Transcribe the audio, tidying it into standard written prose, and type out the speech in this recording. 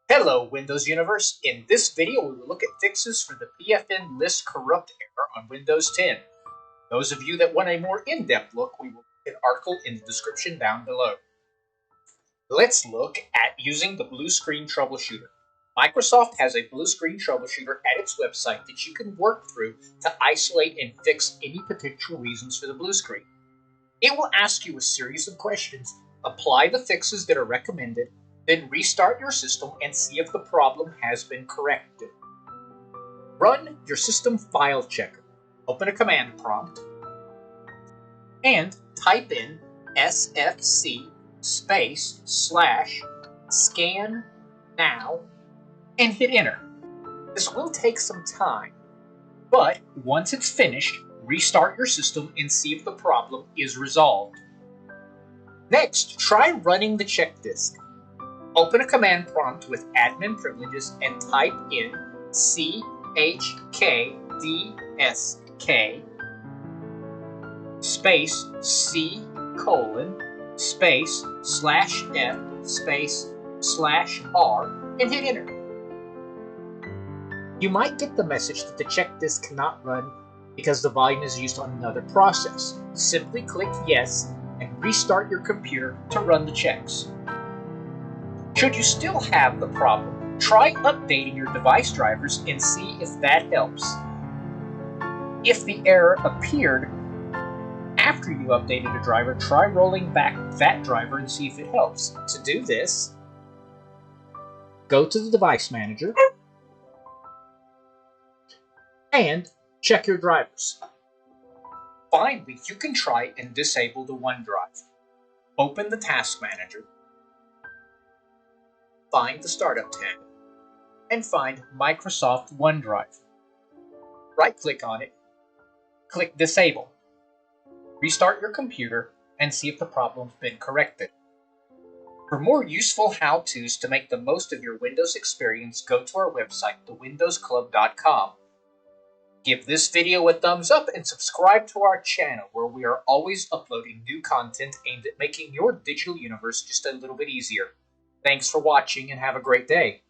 Hello, Windows Universe. In this video, we will look at fixes for the PFN list corrupt error on Windows 10. Those of you that want a more in-depth look, we will look at an article in the description down below. Let's look at using the blue screen troubleshooter. Microsoft has a blue screen troubleshooter at its website that you can work through to isolate and fix any potential reasons for the blue screen. It will ask you a series of questions, apply the fixes that are recommended, then restart your system and see if the problem has been corrected. Run your system file checker. Open a command prompt and type in sfc /scan now and hit enter. This will take some time, but once it's finished, restart your system and see if the problem is resolved. Next, try running the check disk. Open a command prompt with admin privileges and type in chkdsk c:/f/r and hit enter. You might get the message that the check disk cannot run because the volume is used on another process. Simply click yes and restart your computer to run the checks. Should you still have the problem, try updating your device drivers and see if that helps. If the error appeared after you updated a driver, try rolling back that driver and see if it helps. To do this, go to the Device Manager and check your drivers. Finally, you can try and disable the OneDrive. Open the Task Manager, find the Startup tab, and find Microsoft OneDrive. Right-click on it, click Disable. Restart your computer and see if the problem's been corrected. For more useful how-tos to make the most of your Windows experience, go to our website, thewindowsclub.com. Give this video a thumbs up and subscribe to our channel, where we are always uploading new content aimed at making your digital universe just a little bit easier. Thanks for watching and have a great day.